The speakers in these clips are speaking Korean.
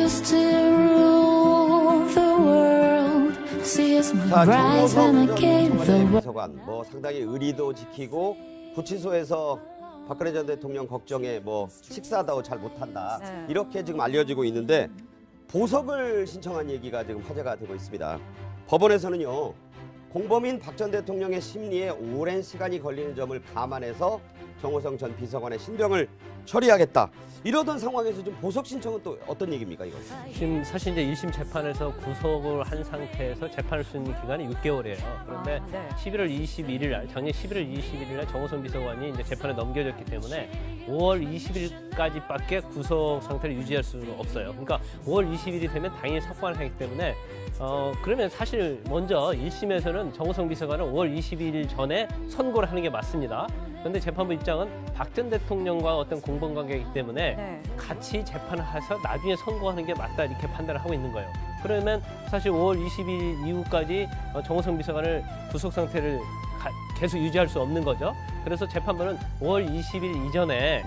used to rule the world. See us rise when I gave the world. 비서관 뭐 상당히 의리도 지키고 구치소에서 박근혜 전 대통령 걱정에 뭐 식사도 잘 못한다 이렇게 지금 알려지고 있는데 보석을 신청한 얘기가 지금 화제가 되고 있습니다. 법원에서는요 공범인 박 전 대통령의 심리에 오랜 시간이 걸리는 점을 감안해서 정호성 전 비서관의 신병을 처리하겠다. 이러던 상황에서 좀 보석 신청은 또 어떤 얘기입니까, 이거? 지금 사실 이제 1심 재판에서 구속을 한 상태에서 재판할 수 있는 기간이 6개월이에요. 그런데 11월 21일 날, 작년 11월 21일 날 정호성 비서관이 이제 재판에 넘겨졌기 때문에 5월 20일까지밖에 구속 상태를 유지할 수는 없어요. 그러니까 5월 20일이 되면 당연히 석방을 하기 때문에 그러면 사실 먼저 1심에서는 정호성 비서관은 5월 22일 전에 선고를 하는 게 맞습니다. 그런데 재판부 입장은 박 전 대통령과 어떤 공범관계이기 때문에 같이 재판을 해서 나중에 선고하는 게 맞다 이렇게 판단을 하고 있는 거예요. 그러면 사실 5월 20일 이후까지 정호성 비서관을 구속 상태를 계속 유지할 수 없는 거죠. 그래서 재판부는 5월 20일 이전에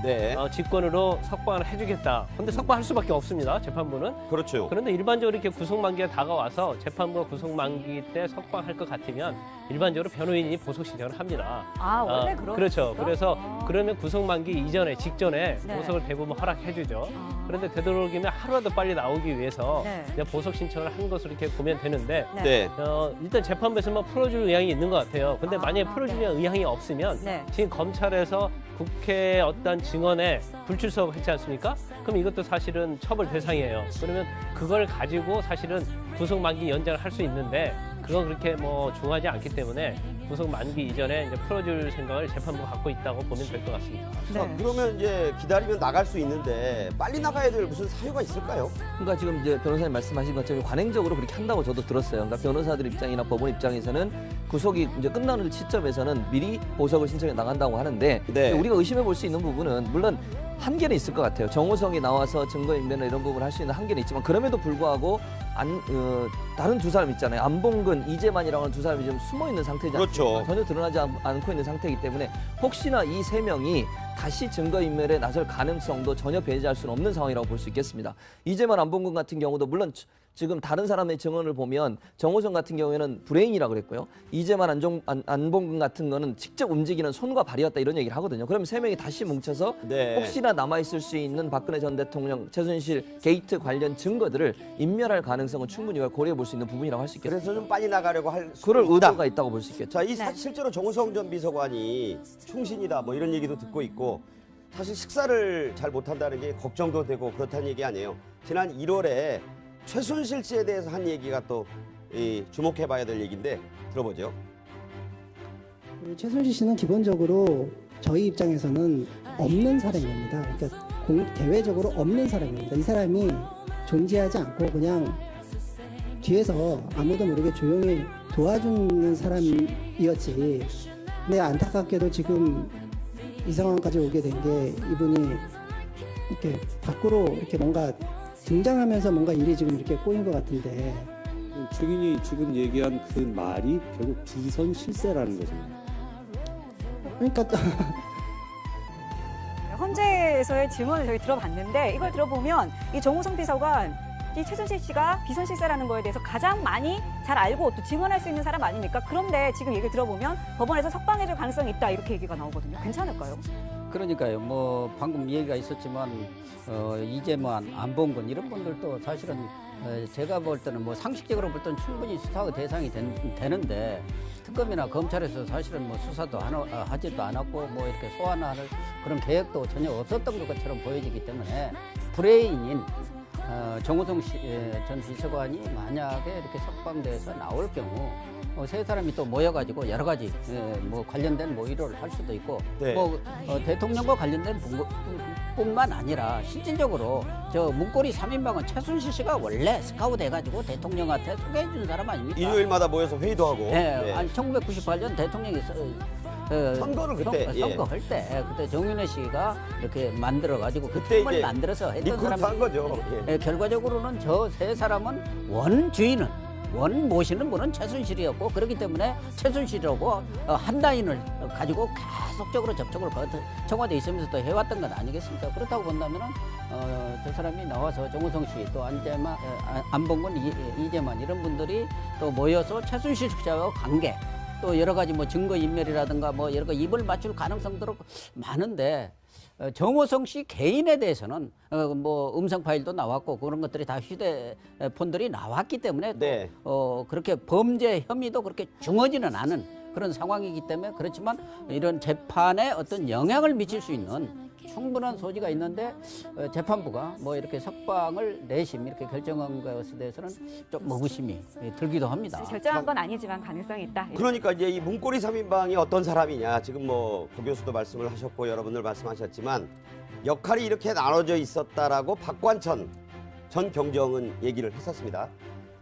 직권으로 석방을 해주겠다. 그런데 석방할 수밖에 없습니다. 재판부는. 그렇죠. 그런데 일반적으로 이렇게 구속 만기가 다가와서 재판부가 구속 만기 때 석방할 것 같으면 일반적으로 변호인이 보석 신청을 합니다. 아, 원래 그런 그렇죠. 그래서 그러면 구속 만기 이전에 직전에 보석을 대부분 허락해주죠. 그런데 되도록이면 하루라도 빨리 나오기 위해서 이제 보석 신청을 한 것으로 이렇게 보면 되는데 일단 재판부에서 뭐 풀어줄 의향이 있는 것 같아요. 근데 만약에 풀어줄 의향이 없으면 지금 검찰에서 국회 어떤 증언에 불출석 했지 않습니까? 그럼 이것도 사실은 처벌 대상이에요. 그러면 그걸 가지고 사실은 구속 만기 연장을 할 수 있는데 그건 그렇게 뭐 중하지 않기 때문에 구속 만기 이전에 이제 풀어줄 생각을 재판부가 갖고 있다고 보면 될 것 같습니다. 그러면 이제 기다리면 나갈 수 있는데 빨리 나가야 될 무슨 사유가 있을까요? 그러니까 지금 이제 변호사님 말씀하신 것처럼 관행적으로 그렇게 한다고 저도 들었어요. 그러니까 변호사들 입장이나 법원 입장에서는 구속이 이제 끝나는 시점에서는 미리 보석을 신청해 나간다고 하는데 우리가 의심해 볼 수 있는 부분은 물론 한계는 있을 것 같아요. 정호성이 나와서 증거인멸이나 이런 부분을 할 수 있는 한계는 있지만 그럼에도 불구하고 다른 두 사람 있잖아요. 안봉근, 이재만이라고 하는 두 사람이 지금 숨어있는 상태지 않습니까? 그렇죠. 전혀 드러나지 않고 있는 상태이기 때문에 혹시나 이 세 명이 다시 증거인멸에 나설 가능성도 전혀 배제할 수는 없는 상황이라고 볼 수 있겠습니다. 이재만, 안봉근 같은 경우도 물론 지금 다른 사람의 증언을 보면 정호성 같은 경우에는 브레인이라고 그랬고요. 이재만, 안봉근 같은 거는 직접 움직이는 손과 발이었다 이런 얘기를 하거든요. 그러면 세 명이 다시 뭉쳐서 혹시나 남아있을 수 있는 박근혜 전 대통령 최순실 게이트 관련 증거들을 인멸할 가능성은 충분히 고려해 볼 수 있는 부분이라고 할 수 있겠습니다. 그래서 좀 빨리 나가려고 할 그럴 의도가 있다고 볼 수 있겠죠. 자, 실제로 정호성 전 비서관이 충신이다 뭐 이런 얘기도 듣고 있고 사실 식사를 잘 못한다는 게 걱정도 되고 그렇다는 얘기 아니에요. 지난 1월에 최순실 씨에 대해서 한 얘기가 또 주목해봐야 될 얘기인데 들어보죠. 최순실 씨는 기본적으로 저희 입장에서는 없는 사람입니다. 그러니까 대외적으로 없는 사람입니다. 이 사람이 존재하지 않고 그냥 뒤에서 아무도 모르게 조용히 도와주는 사람이었지. 근데 안타깝게도 지금 이 상황까지 오게 된 게 이분이 이렇게 밖으로 이렇게 뭔가 등장하면서 뭔가 일이 지금 이렇게 꼬인 것 같은데 증인이 지금 얘기한 그 말이 결국 비선 실세라는 거죠. 그러니까 헌재에서의 증언을 저희 들어봤는데 이걸 들어보면 이 정호성 비서관 이 최순실 씨가 비선 실세라는 거에 대해서 가장 많이 잘 알고 또 증언할 수 있는 사람 아닙니까? 그런데 지금 얘기를 들어보면 법원에서 석방해줄 가능성이 있다 이렇게 얘기가 나오거든요. 괜찮을까요? 그러니까요. 뭐 방금 얘기가 있었지만 이재만, 안봉근 이런 분들도 사실은 제가 볼 때는 뭐 상식적으로 볼 때는 충분히 수사 대상이 되는데 특검이나 검찰에서 사실은 뭐 수사도 하지도 않았고 뭐 이렇게 소환할 그런 계획도 전혀 없었던 것처럼 보여지기 때문에 브레인인 정호성 전 비서관이 만약에 이렇게 석방돼서 나올 경우 세 사람이 또 모여가지고 여러 가지 뭐 관련된 모의를 할 수도 있고 뭐 대통령과 관련된 뿐만 아니라 실질적으로 저 문고리 3인방은 최순실 씨가 원래 스카우트 해가지고 대통령한테 소개해준 사람 아닙니까? 일요일마다 모여서 회의도 하고. 아니 1998년 대통령이 선거를 그때 선거할 때 그때 정윤회 씨가 이렇게 만들어가지고 그 팀을 만들어서 했던 사람이 한 거죠. 결과적으로는 저 세 사람은 원주인은 원 모시는 분은 최순실이었고 그렇기 때문에 최순실이라고 한 라인을 가지고 계속적으로 접촉을 청와대에 있으면서 또 해왔던 건 아니겠습니까? 그렇다고 본다면은 저 사람이 나와서 정호성 씨 또 안봉근 이재만 이런 분들이 또 모여서 최순실 씨와 관계 또 여러 가지 뭐 증거 인멸이라든가 뭐 여러 가지 입을 맞출 가능성도 많은데 정호성 씨 개인에 대해서는 뭐 음성 파일도 나왔고 그런 것들이 다 휴대폰들이 나왔기 때문에 네. 또 그렇게 범죄 혐의도 그렇게 중하지는 않은 그런 상황이기 때문에 그렇지만 이런 재판에 어떤 영향을 미칠 수 있는 충분한 소지가 있는데 재판부가 뭐 이렇게 석방을 내심 이렇게 결정한 것에 대해서는 좀 의구심이 들기도 합니다. 결정한 건 아니지만 가능성이 있다. 그러니까 이제 이 문고리 3인방이 어떤 사람이냐 지금 뭐 고 교수도 말씀을 하셨고 여러분들 말씀하셨지만 역할이 이렇게 나눠져 있었다라고 박관천 전 경정은 얘기를 했었습니다.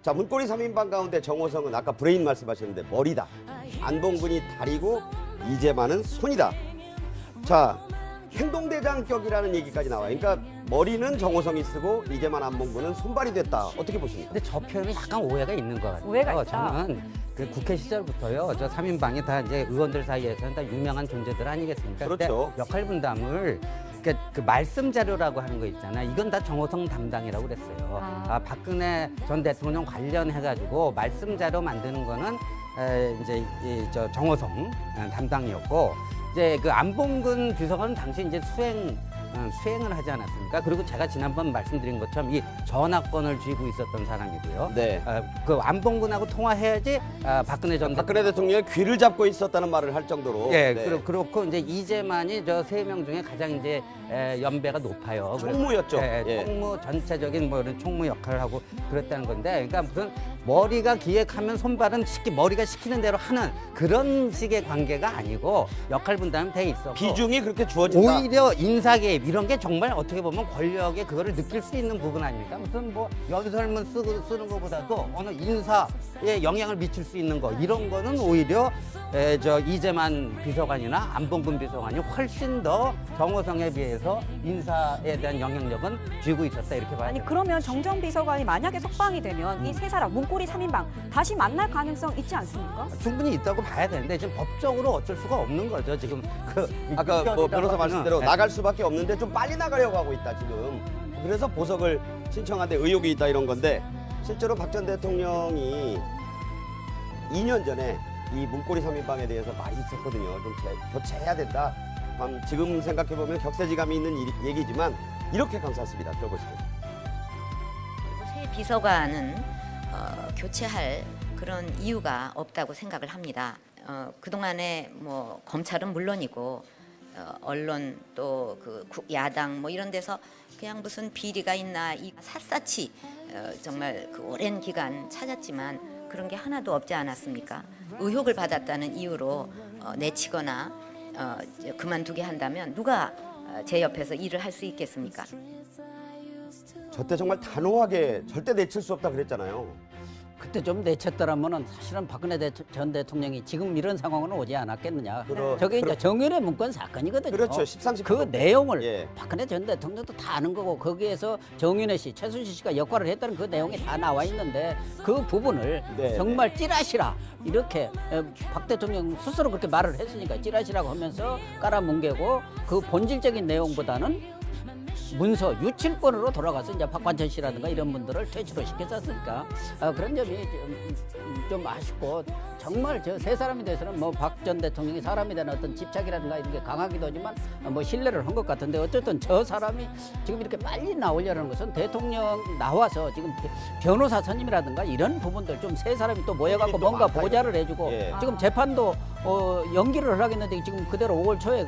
자, 문고리 3인방 가운데 정호성은 아까 브레인 말씀하셨는데 머리다. 안봉근이 다리고 이재만은 손이다. 자, 행동대장격이라는 얘기까지 나와요. 그러니까 머리는 정호성이 쓰고 이재만 안봉근은 손발이 됐다. 어떻게 보십니까? 근데 저 표현이 약간 오해가 있는 것 같아요. 오해가 있다. 저는 그 국회 시절부터요. 저 3인방이 다 이제 의원들 사이에서는 다 유명한 존재들 아니겠습니까? 그렇죠. 근데 역할 분담을 그 말씀 자료라고 하는 거 있잖아요. 이건 다 정호성 담당이라고 그랬어요. 박근혜 전 대통령 관련해가지고 말씀 자료 만드는 거는 이제 저 정호성 담당이었고 이제 그 안봉근 비서관은 당시 이제 수행을 하지 않았습니까? 그리고 제가 지난번 말씀드린 것처럼 이 전화권을 쥐고 있었던 사람이고요. 네. 그 안봉근하고 통화해야지 박근혜 전 박근혜 대통령의 귀를 잡고 있었다는 말을 할 정도로. 예, 네. 그렇고 이제 이재만이 저 3명 중에 가장 이제 연배가 높아요. 총무였죠. 예. 총무 전체적인 뭐 이런 총무 역할을 하고 그랬다는 건데, 그러니까 무슨 머리가 기획하면 손발은 머리가 시키는 대로 하는 그런 식의 관계가 아니고 역할 분담은 돼 있었고 비중이 그렇게 주어진다. 오히려 인사 개입 이런 게 정말 어떻게 보면 권력의 그거를 느낄 수 있는 부분 아닙니까? 무슨 뭐 연설문 쓰는 것보다도 어느 인사에 영향을 미칠 수 있는 거 이런 거는 오히려 저 이재만 비서관이나 안봉근 비서관이 훨씬 더 정호성에 비해서 인사에 대한 영향력은 쥐고 있었다 이렇게 봐야 아니 돼요. 그러면 정정 비서관이 만약에 석방이 되면 이 세 사람 문고리 3인방 다시 만날 가능성 있지 않습니까? 충분히 있다고 봐야 되는데 지금 법적으로 어쩔 수가 없는 거죠. 지금 아까 뭐 변호사 말씀대로 네. 나갈 수밖에 없는데 좀 빨리 나가려고 하고 있다 지금. 그래서 보석을 신청한데 의혹이 있다 이런 건데 실제로 박 전 대통령이 2년 전에 이 문고리 3인방에 대해서 말이 있었거든요. 좀 교체해야 된다. 지금 생각해보면 격세지감이 있는 얘기지만 이렇게 감쌌습니다. 들어보시죠. 새 비서관은 교체할 그런 이유가 없다고 생각을 합니다. 그동안에 뭐 검찰은 물론이고 언론 또 그 야당 뭐 이런 데서 그냥 무슨 비리가 있나 이 샅샅이 정말 그 오랜 기간 찾았지만 그런 게 하나도 없지 않았습니까? 의혹을 받았다는 이유로 내치거나 그만두게 한다면 누가 제 옆에서 일을 할 수 있겠습니까? 저때 정말 단호하게 절대 내칠 수 없다 그랬잖아요. 그때 좀 내쳤더라면은 사실은 박근혜 전 대통령이 지금 이런 상황은 오지 않았겠느냐. 저게 이제 정윤회 문건 사건이거든요. 그렇죠. 13, 그 내용을 예. 박근혜 전 대통령도 다 아는 거고 거기에서 정윤회 씨, 최순실 씨가 역할을 했다는 그 내용이 다 나와 있는데 그 부분을 네, 정말 찌라시라 이렇게 박 대통령 스스로 그렇게 말을 했으니까 찌라시라고 하면서 깔아뭉개고 그 본질적인 내용보다는 문서 유출권으로 돌아가서 이제 박관천 씨라든가 이런 분들을 퇴출을 시켰었으니까 그런 점이 좀 아쉽고 정말 저 세 사람에 대해서는 뭐 박 전 대통령이 사람에 대한 어떤 집착이라든가 이런 게 강하기도 하지만 뭐 신뢰를 한 것 같은데 어쨌든 저 사람이 지금 이렇게 빨리 나오려는 것은 대통령 나와서 지금 변호사 선임이라든가 이런 부분들 좀 세 사람이 또 모여갖고 뭔가 보좌를 해주고 예. 지금 재판도 연기를 하겠는데 지금 그대로 5월 초에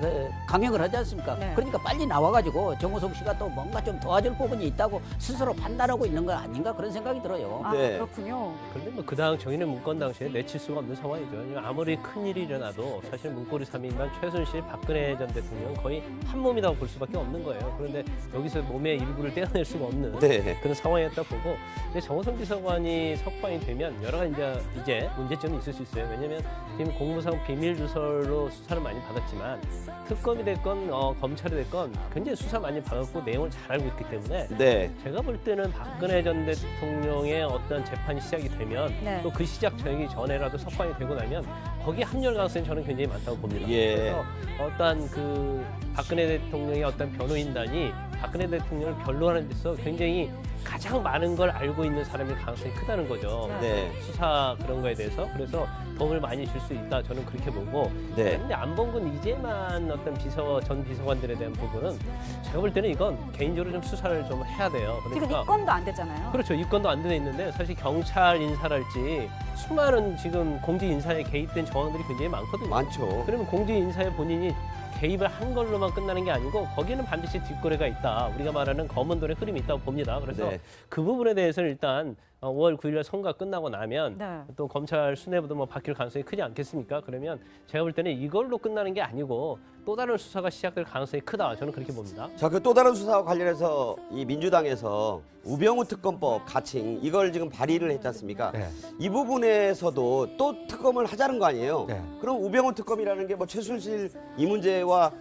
강행을 하지 않습니까? 네. 그러니까 빨리 나와가지고 정호성 씨가 또 뭔가 좀 도와줄 부분이 있다고 스스로 판단하고 있는 건 아닌가 그런 생각이 들어요. 아 네. 그렇군요. 그런데 뭐 그 당 정인의 문건 당시에 내칠 수가 없는 상황이죠. 아무리 큰 일이 일어나도 사실 문고리 3인방 최순실, 박근혜 전 대통령 거의 한 몸이라고 볼 수밖에 없는 거예요. 그런데 여기서 몸의 일부를 떼어낼 수가 없는 네. 그런 상황이었다 보고 근데 정호성 비서관이 석방이 되면 여러 가지 이제 문제점이 있을 수 있어요. 왜냐하면 지금 공무상 비밀 누설로 수사를 많이 받았지만 특검이 됐건 검찰이 됐건 굉장히 수사 많이 받았고 내용을 잘 알고 있기 때문에 네. 제가 볼 때는 박근혜 전 대통령의 어떤 재판이 시작이 되면 네. 또 그 시작 되기 전에라도 석방이 되고 나면 거기에 합류할 가능성이 저는 굉장히 많다고 봅니다. 예. 그래서 어떤 그 박근혜 대통령의 어떤 변호인단이 박근혜 대통령을 변론하는 데서 굉장히 가장 많은 걸 알고 있는 사람일 가능성이 크다는 거죠. 네. 수사 그런 거에 대해서. 그래서 도움을 많이 줄 수 있다. 저는 그렇게 보고. 네. 그런데 안봉근 이재만 어떤 전 비서관들에 대한 부분은 제가 볼 때는 이건 개인적으로 좀 수사를 좀 해야 돼요. 지금 입건도 안 됐잖아요. 그렇죠. 입건도 안 돼 있는데 사실 경찰 인사랄지 수많은 지금 공직 인사에 개입된 정황들이 굉장히 많거든요. 많죠. 그러면 공직 인사에 본인이 개입을 한 걸로만 끝나는 게 아니고 거기는 반드시 뒷거래가 있다. 우리가 말하는 검은 돈의 흐름이 있다고 봅니다. 그래서 네. 그 부분에 대해서는 일단 5월 9일 선거가 끝나고 나면 네. 또 검찰 수뇌부도 뭐 바뀔 가능성이 크지 않겠습니까? 그러면 제가 볼 때는 이걸로 끝나는 게 아니고 또 다른 수사가 시작될 가능성이 크다. 저는 그렇게 봅니다. 자, 그 또 다른 수사와 관련해서 이 민주당에서 우병우 특검법 가칭 이걸 지금 발의를 했지 않습니까? 네. 이 부분에서도 또 특검을 하자는 거 아니에요? 네. 그럼 우병우 특검이라는 게 뭐 최순실 이 문제와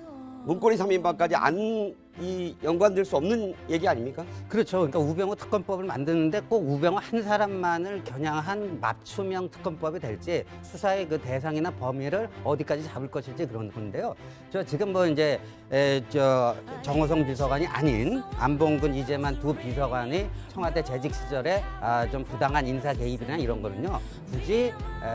문고리 3인방까지 연관될 수 없는 얘기 아닙니까? 그렇죠. 그러니까 우병우 특검법을 만드는데 꼭 우병우 한 사람만을 겨냥한 맞춤형 특검법이 될지 수사의 그 대상이나 범위를 어디까지 잡을 것일지 그런 건데요. 저 지금 뭐 이제 정호성 비서관이 아닌 안봉근 이재만 두 비서관이 청와대 재직 시절에 좀 부당한 인사 개입이나 이런 거는요. 굳이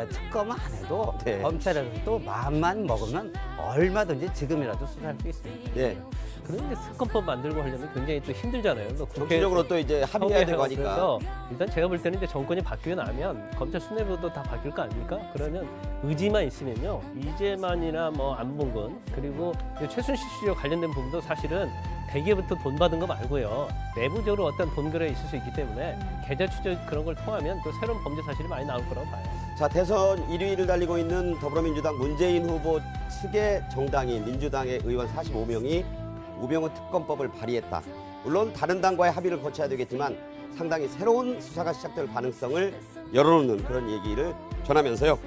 특검은 안 해도 네. 검찰에서도 마음만 먹으면 얼마든지 지금이라도 수사할 수 있습니다. 네. 그런데 특검법 만들고 하려면 굉장히 또 힘들잖아요. 또 정치적으로 또 이제 합의해야 되고 하니까. 그래서 일단 제가 볼 때는 이제 정권이 바뀌고 나면 검찰 수뇌부도 다 바뀔 거 아닙니까? 그러면 의지만 있으면요. 이재만이나 뭐 안봉근 그리고 최순실 씨와 관련된 부분도 사실은 대기업부터 돈 받은 거 말고요. 내부적으로 어떤 돈 거래가 있을 수 있기 때문에 계좌 추적 그런 걸 통하면 또 새로운 범죄 사실이 많이 나올 거라고 봐요. 자, 대선 1위를 달리고 있는 더불어민주당 문재인 후보 측의 정당인 민주당의 의원 45명이 우병우 특검법을 발의했다. 물론 다른 당과의 합의를 거쳐야 되겠지만 상당히 새로운 수사가 시작될 가능성을 열어놓는 그런 얘기를 전하면서요.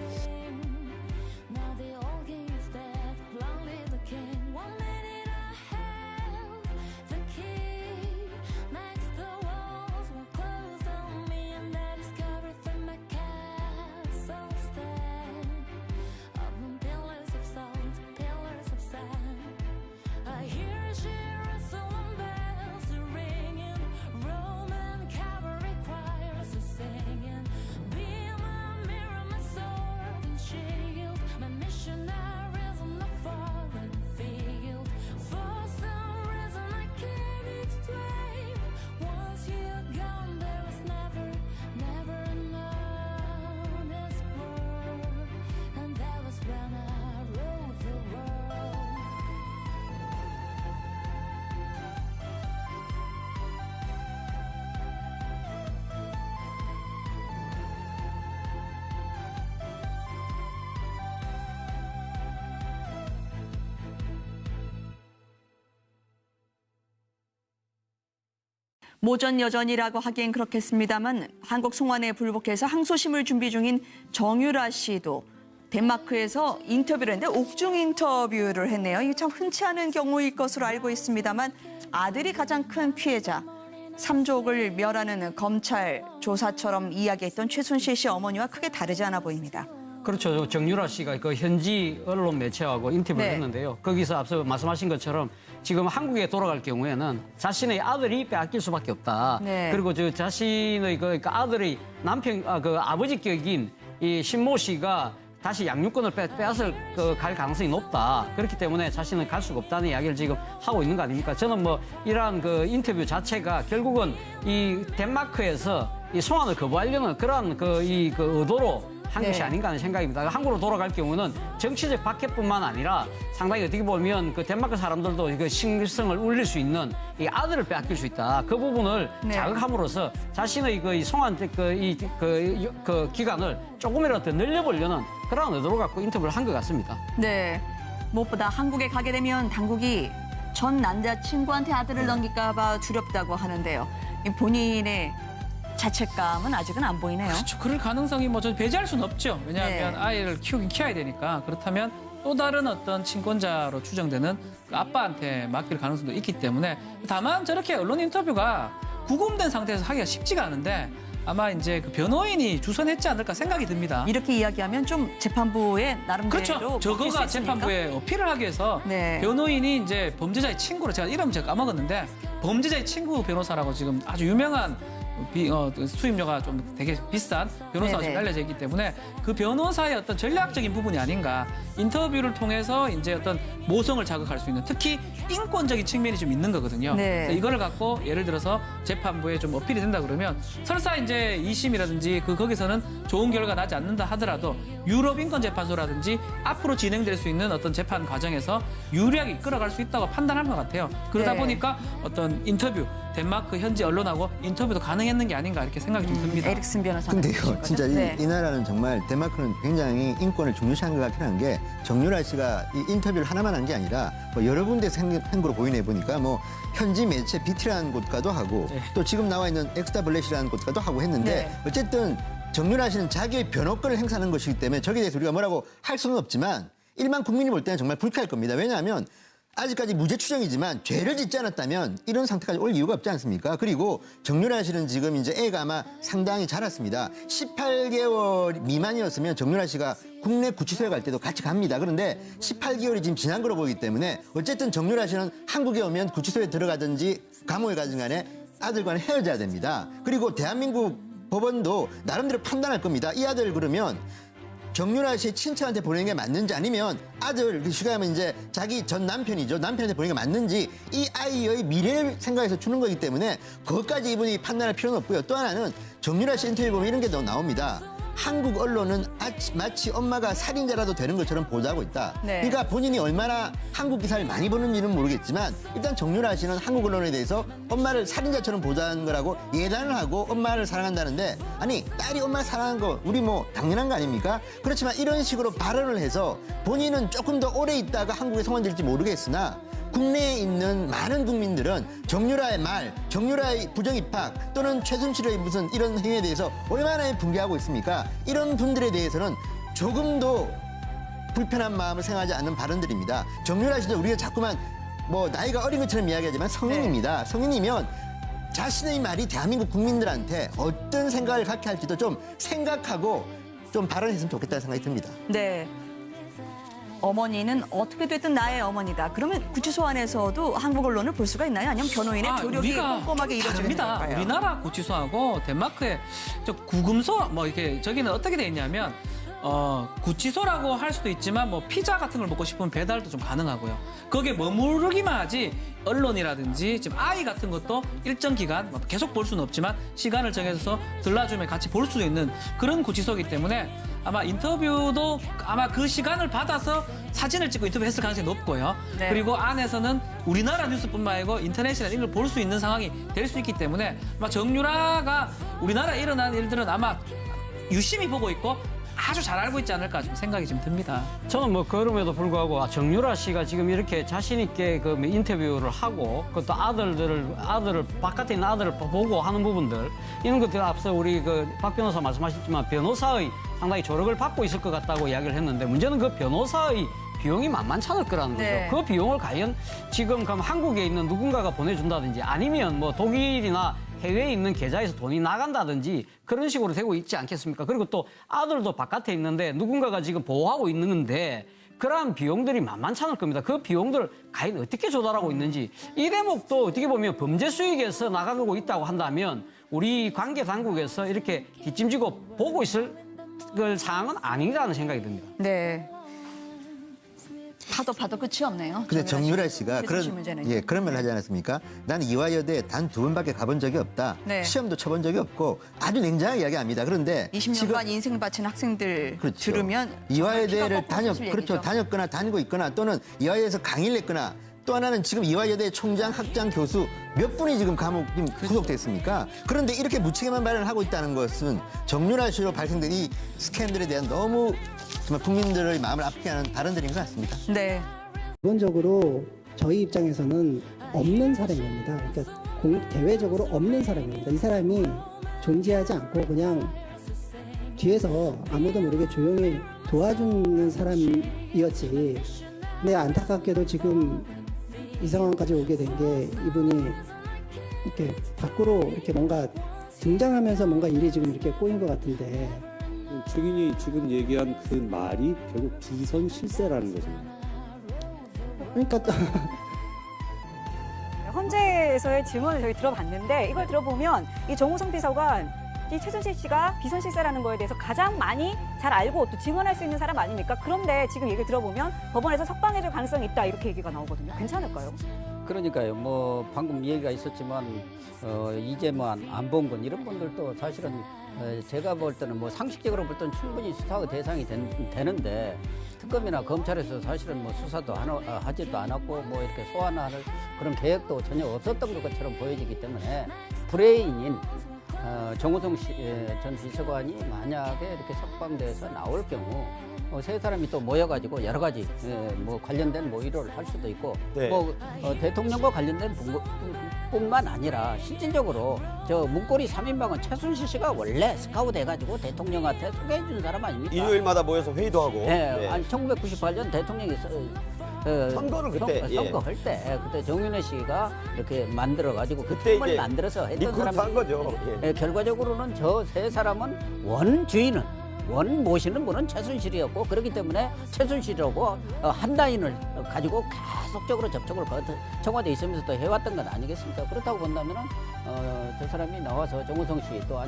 모전여전이라고 하기엔 그렇겠습니다만 한국 송환에 불복해서 항소심을 준비 중인 정유라 씨도 덴마크에서 인터뷰를 했는데 옥중 인터뷰를 했네요. 이게 참 흔치 않은 경우일 것으로 알고 있습니다만 아들이 가장 큰 피해자, 삼족을 멸하는 검찰 조사처럼 이야기했던 최순실 씨 어머니와 크게 다르지 않아 보입니다. 그렇죠. 정유라 씨가 그 현지 언론 매체하고 인터뷰를 네. 했는데요. 거기서 앞서 말씀하신 것처럼 지금 한국에 돌아갈 경우에는 자신의 아들이 빼앗길 수밖에 없다. 네. 그리고 저 자신의 그 아들의 그 아버지 격인 이 신모 씨가 다시 양육권을 빼앗을 갈 가능성이 높다. 그렇기 때문에 자신은 갈 수가 없다는 이야기를 지금 하고 있는 거 아닙니까? 저는 뭐 이러한 그 인터뷰 자체가 결국은 이 덴마크에서 이 송환을 거부하려는 그러한 그 의도로 한 것이 아닌가 하는 생각입니다. 한국으로 돌아갈 경우는 정치적 박해뿐만 아니라 상당히 어떻게 보면 그 덴마크 사람들도 그 신성을 울릴 수 있는 이 아들을 빼앗길 수 있다. 그 부분을 자극함으로써 자신의 그 송환 그 기간을 조금이라도 더 늘려보려는 그런 의도를 갖고 인터뷰를 한 것 같습니다. 네, 무엇보다 한국에 가게 되면 당국이 전 남자친구한테 아들을 넘길까 봐 두렵다고 하는데요. 이 본인의 자책감은 아직은 안 보이네요. 그렇죠. 그럴 가능성이 뭐 저는 배제할 수는 없죠. 왜냐하면 네. 아이를 키워야 되니까. 그렇다면 또 다른 어떤 친권자로 추정되는 그 아빠한테 맡길 가능성도 있기 때문에 다만 저렇게 언론 인터뷰가 구금된 상태에서 하기가 쉽지가 않은데 아마 이제 그 변호인이 주선했지 않을까 생각이 듭니다. 이렇게 이야기하면 좀 재판부의 나름대로 그렇죠. 저거가 재판부에 어필을 하기 위해서 네. 변호인이 이제 범죄자의 친구로 제가 이름 제가 까먹었는데 범죄자의 친구 변호사라고 지금 아주 유명한 수임료가 좀 되게 비싼 변호사가 지금 알려져 있기 때문에 그 변호사의 어떤 전략적인 부분이 아닌가 인터뷰를 통해서 이제 어떤 모성을 자극할 수 있는 특히 인권적인 측면이 좀 있는 거거든요. 네. 이거를 갖고 예를 들어서 재판부에 좀 어필이 된다 그러면 설사 이제 2심이라든지 거기서는 좋은 결과 나지 않는다 하더라도 유럽 인권재판소라든지 앞으로 진행될 수 있는 어떤 재판 과정에서 유리하게 이끌어갈 수 있다고 판단한 것 같아요. 그러다 네. 보니까 어떤 인터뷰 덴마크 현지 언론하고 인터뷰도 가능했는 게 아닌가 이렇게 생각이 좀 듭니다. 에릭슨 변호사. 근데요, 진짜 네. 이 나라는 정말 덴마크는 굉장히 인권을 중요시한 것 같긴 한 게 정유라 씨가 이 인터뷰를 하나만 한 게 아니라 뭐 여러 군데서 한 거로 보이네 보니까 뭐 현지 매체 BT라는 곳과도 하고 네. 또 지금 나와 있는 엑스타블렛이라는 곳과도 하고 했는데 네. 어쨌든 정유라 씨는 자기의 변호권을 행사하는 것이기 때문에 저기에 대해서 우리가 뭐라고 할 수는 없지만 일반 국민이 볼 때는 정말 불쾌할 겁니다. 왜냐하면 아직까지 무죄 추정이지만 죄를 짓지 않았다면 이런 상태까지 올 이유가 없지 않습니까? 그리고 정유라 씨는 지금 이제 애가 아마 상당히 자랐습니다. 18개월 미만이었으면 정유라 씨가 국내 구치소에 갈 때도 같이 갑니다. 그런데 18개월이 지금 지난 거로 보이기 때문에 어쨌든 정유라 씨는 한국에 오면 구치소에 들어가든지 감옥에 가든 간에 아들과는 헤어져야 됩니다. 그리고 대한민국 법원도 나름대로 판단할 겁니다. 이 아들 그러면 정유라 씨의 친척한테 보내는 게 맞는지 아니면 아들, 쉽게 하면 이제 자기 전 남편이죠. 남편한테 보내는 게 맞는지 이 아이의 미래를 생각해서 주는 거기 때문에 그것까지 이분이 판단할 필요는 없고요. 또 하나는 정유라 씨 인터뷰 보면 이런 게 더 나옵니다. 한국 언론은 마치 엄마가 살인자라도 되는 것처럼 보도하고 있다. 네. 그러니까 본인이 얼마나 한국 기사를 많이 보는지는 모르겠지만 일단 정유라 씨는 한국 언론에 대해서 엄마를 살인자처럼 보도하는 거라고 예단을 하고 엄마를 사랑한다는데 아니 딸이 엄마를 사랑하는 거 우리 뭐 당연한 거 아닙니까? 그렇지만 이런 식으로 발언을 해서 본인은 조금 더 오래 있다가 한국에 송환될지 모르겠으나 국내에 있는 많은 국민들은 정유라의 말, 정유라의 부정입학 또는 최순실의 무슨 이런 행위에 대해서 얼마나 분개하고 있습니까? 이런 분들에 대해서는 조금도 불편한 마음을 생각하지 않는 발언들입니다. 정유라 씨도 우리가 자꾸만 뭐 나이가 어린 것처럼 이야기하지만 성인입니다. 성인이면 자신의 말이 대한민국 국민들한테 어떤 생각을 갖게 할지도 좀 생각하고 좀 발언했으면 좋겠다는 생각이 듭니다. 네. 어머니는 어떻게 됐든 나의 어머니다. 그러면 구치소 안에서도 한국 언론을 볼 수가 있나요? 아니면 변호인의 조력이 우리가 꼼꼼하게 이루어지는 다릅니다. 건가요? 우리나라 구치소하고 덴마크의 저 구금소 뭐 이렇게 저기는 어떻게 돼 있냐면 구치소라고 할 수도 있지만 뭐 피자 같은 걸 먹고 싶으면 배달도 좀 가능하고요. 거기에 머무르기만 하지 언론이라든지 지금 아이 같은 것도 일정 기간 뭐 계속 볼 수는 없지만 시간을 정해서 들러주면 같이 볼 수 있는 그런 구치소이기 때문에 아마 인터뷰도 아마 그 시간을 받아서 사진을 찍고 인터뷰했을 가능성이 높고요. 네. 그리고 안에서는 우리나라 뉴스뿐만 아니고 인터넷이나 이런 걸 볼 수 있는 상황이 될 수 있기 때문에 아마 정유라가 우리나라에 일어난 일들은 아마 유심히 보고 있고 아주 잘 알고 있지 않을까 좀 생각이 좀 듭니다. 저는 뭐 그럼에도 불구하고 정유라 씨가 지금 이렇게 자신 있게 그 인터뷰를 하고 그것도 아들을 바깥에 있는 아들을 보고 하는 부분들 이런 것들 앞서 우리 그 박 변호사 말씀하셨지만 변호사의 상당히 조력을 받고 있을 것 같다고 이야기를 했는데 문제는 그 변호사의 비용이 만만치 않을 거라는 거죠. 네. 그 비용을 과연 지금 그럼 한국에 있는 누군가가 보내준다든지 아니면 뭐 독일이나 해외에 있는 계좌에서 돈이 나간다든지 그런 식으로 되고 있지 않겠습니까? 그리고 또 아들도 바깥에 있는데 누군가가 지금 보호하고 있는데 그러한 비용들이 만만치 않을 겁니다. 그 비용들을 과연 어떻게 조달하고 있는지 이 대목도 어떻게 보면 범죄 수익에서 나가고 있다고 한다면 우리 관계 당국에서 이렇게 뒷짐지고 보고 있을 사항은 아니라는 생각이 듭니다. 네. 파도 끝이 없네요. 근데 정유라 씨가 문제는. 그런 말을 하지 않았습니까? 나는 이화여대 단 2번밖에 가본 적이 없다. 네. 시험도 쳐본 적이 없고 아주 냉정하게 이야기합니다. 그런데 20년간 인생 바친 학생들 그렇죠. 들으면 이화여대를 다녔거나 다녔거나 다니고 있거나 또는 이화여대에서 강의를 했거나 또 하나는 지금 이화여대 총장, 학장, 교수 몇 분이 지금 감옥 구속됐습니까? 그런데 이렇게 무책임한 발언을 하고 있다는 것은 정유라 씨로 발생된 이 스캔들에 대한 너무 정말 국민들의 마음을 아프게 하는 발언들인 것 같습니다. 네. 기본적으로 저희 입장에서는 없는 사람입니다. 그러니까 대외적으로 없는 사람입니다. 이 사람이 존재하지 않고 그냥 뒤에서 아무도 모르게 조용히 도와주는 사람이었지. 근데 안타깝게도 지금 이 상황까지 오게 된 게 이분이 이렇게 밖으로 이렇게 뭔가 등장하면서 뭔가 일이 지금 이렇게 꼬인 것 같은데. 증인이 지금 얘기한 그 말이 결국 비선 실세라는 거죠. 그러니까 헌재에서의 증언을 저희 들어봤는데 이걸 들어보면 이 정호성 비서가 이 최순실 씨가 비선 실세라는 거에 대해서 가장 많이 잘 알고 또 증언할 수 있는 사람 아닙니까? 그런데 지금 얘기를 들어보면 법원에서 석방해줄 가능성이 있다 이렇게 얘기가 나오거든요. 괜찮을까요? 그러니까요. 뭐 방금 얘기가 있었지만 이재만, 안봉근 이런 분들도 사실은 제가 볼 때는 뭐 상식적으로 볼 때는 충분히 수사 대상이 되는데 특검이나 검찰에서 사실은 뭐 수사도 하지도 않았고 뭐 이렇게 소환할 그런 계획도 전혀 없었던 것처럼 보여지기 때문에 브레인인 정호성 전 비서관이 만약에 이렇게 석방돼서 나올 경우 세 사람이 또 모여가지고 여러 가지 뭐 관련된 모의를 할 수도 있고 네. 뭐 대통령과 관련된 뿐만 아니라 실질적으로 저 문고리 3인방은 최순실 씨가 원래 스카우트 해가지고 대통령한테 소개해준 사람 아닙니까? 일요일마다 모여서 회의도 하고. 네, 네. 아니 1998년 대통령이 선거를 그때 선거할 때 그때 정윤회 씨가 이렇게 만들어 가지고 그 그때 팀을 이제 만들어서 했던 리크루트 사람이 한 거죠. 예. 결과적으로는 저 세 사람은 원주인은 원 모시는 분은 최순실이었고 그렇기 때문에 최순실하고 한 라인을 가지고 계속적으로 접촉을 청와대에 있으면서도 해왔던 건 아니겠습니까? 그렇다고 본다면은 저 사람이 나와서 정호성 씨 또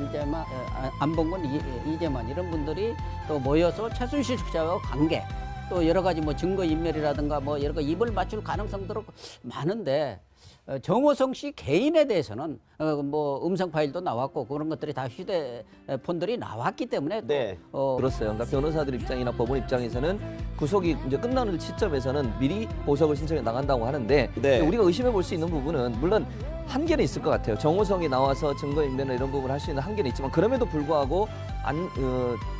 안봉근 이재만 이런 분들이 또 모여서 최순실 씨와 관계 또 여러 가지 뭐 증거 인멸이라든가 뭐 여러 가지 입을 맞출 가능성도 많은데 정호성 씨 개인에 대해서는 뭐 음성 파일도 나왔고 그런 것들이 다 휴대폰들이 나왔기 때문에 네. 그렇어요. 그러니까 변호사들 입장이나 법원 입장에서는 구속이 이제 끝나는 시점에서는 미리 보석을 신청해 나간다고 하는데 네. 우리가 의심해 볼 수 있는 부분은 물론 한계는 있을 것 같아요. 정호성이 나와서 증거인멸이나 이런 부분을 할 수 있는 한계는 있지만 그럼에도 불구하고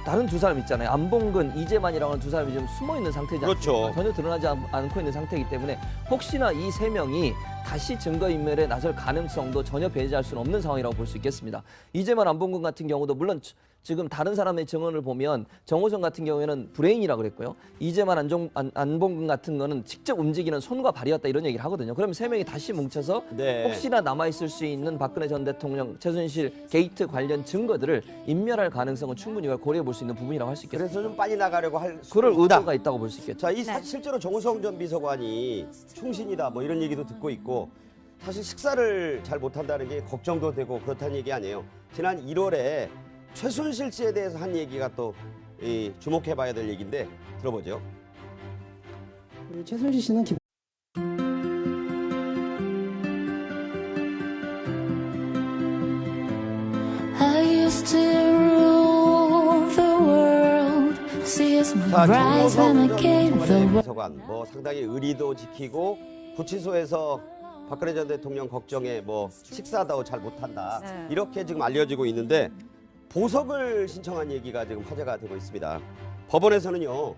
다른 두 사람 있잖아요. 안봉근, 이재만이라고 하는 두 사람이 지금 숨어 있는 상태지 않습니까? 그렇죠. 전혀 드러나지 않고 있는 상태이기 때문에 혹시나 이 세 명이 다시 증거인멸에 나설 가능성도 전혀 배제할 수는 없는 상황이라고 볼 수 있겠습니다. 이재만, 안봉근 같은 경우도 물론 지금 다른 사람의 증언을 보면 정호성 같은 경우에는 브레인이라고 그랬고요. 이재만, 안봉근 같은 거는 직접 움직이는 손과 발이었다 이런 얘기를 하거든요. 그러면 세 명이 다시 뭉쳐서 네. 혹시나 남아있을 수 있는 박근혜 전 대통령 최순실 게이트 관련 증거들을 인멸할 가능성은 충분히 고려해 볼 수 있는 부분이라고 할 수 있겠습니다. 그래서 좀 빨리 나가려고 할 그럴 수도 있다. 의도가 있다고 볼 수 있겠죠. 자, 실제로 정호성 전 비서관이 충신이다 뭐 이런 얘기도 듣고 있고 사실 식사를 잘 못한다는 게 걱정도 되고 그렇다는 얘기 아니에요. 지난 1월에 최순실 씨에 대해서 한 얘기가 또 주목해봐야 될 얘기인데 들어보죠. 최순실 씨는 I used to rule the world, see us rise when I gave the world. 비서관 뭐 상당히 의리도 지키고 구치소에서 박근혜 전 대통령 걱정에 뭐 식사도 잘 못한다 네. 이렇게 지금 알려지고 있는데 보석을 신청한 얘기가 지금 화제가 되고 있습니다. 법원에서는요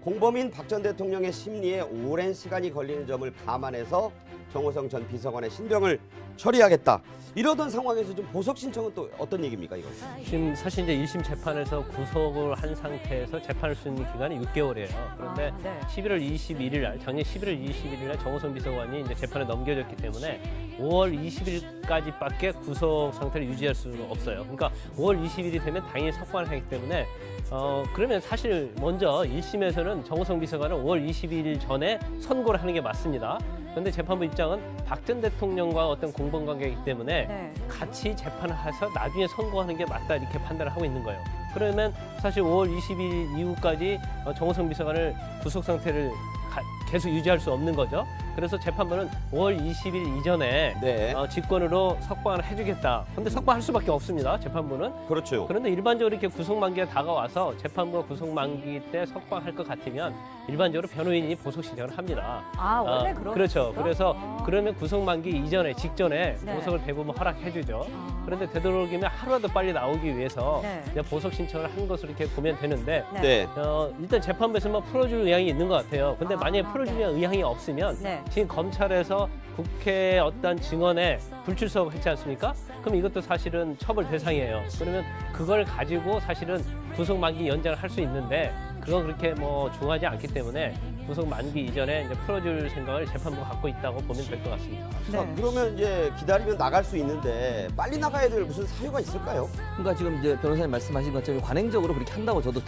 공범인 박 전 대통령의 심리에 오랜 시간이 걸리는 점을 감안해서 정호성 전 비서관의 신병을 처리하겠다. 이러던 상황에서 좀 보석 신청은 또 어떤 얘기입니까, 이거? 지금 사실 이제 1심 재판에서 구속을 한 상태에서 재판할 수 있는 기간이 6개월이에요. 그런데 네. 11월 21일 날, 작년 11월 21일 날 정호성 비서관이 이제 재판에 넘겨졌기 때문에 5월 20일까지밖에 구속 상태를 유지할 수는 없어요. 그러니까 5월 20일이 되면 당연히 석방을 하기 때문에 그러면 사실 먼저 1심에서는 정호성 비서관은 5월 22일 전에 선고를 하는 게 맞습니다. 그런데 재판부 입장은 박 전 대통령과 어떤 공범 관계이기 때문에 네. 같이 재판을 해서 나중에 선고하는 게 맞다 이렇게 판단을 하고 있는 거예요. 그러면 사실 5월 20일 이후까지 정호성 비서관을 구속 상태를 계속 유지할 수 없는 거죠. 그래서 재판부는 5월 20일 이전에 네. 직권으로 석방을 해주겠다. 그런데 석방할 수밖에 없습니다. 재판부는. 그렇죠. 그런데 일반적으로 이렇게 구속 만기가 다가와서 재판부가 구속 만기 때 석방할 것 같으면 일반적으로 변호인이 보석 신청을 합니다. 아, 원래 그런 그렇죠. 그래서 그러면 구속 만기 이전에 직전에 네. 보석을 대부분 허락해주죠. 그런데 되도록이면 하루라도 빨리 나오기 위해서 네. 이제 보석 신청을 한 것으로 이렇게 보면 되는데 네. 일단 재판부에서만 풀어줄 의향이 있는 것 같아요. 근데 만약에 풀어줄 의향이 없으면 네. 지금 검찰에서 국회 어떤 증언에 불출석 했지 않습니까? 그럼 이것도 사실은 처벌 대상이에요. 그러면 그걸 가지고 사실은 구속 만기 연장을 할 수 있는데 그건 그렇게 뭐 중하지 않기 때문에 구속 만기 이전에 이제 풀어줄 생각을 재판부가 갖고 있다고 보면 될 것 같습니다. 자, 그러면 이제 기다리면 나갈 수 있는데 빨리 나가야 될 무슨 사유가 있을까요? 그러니까 지금 이제 변호사님 말씀하신 것처럼 관행적으로 그렇게 한다고 저도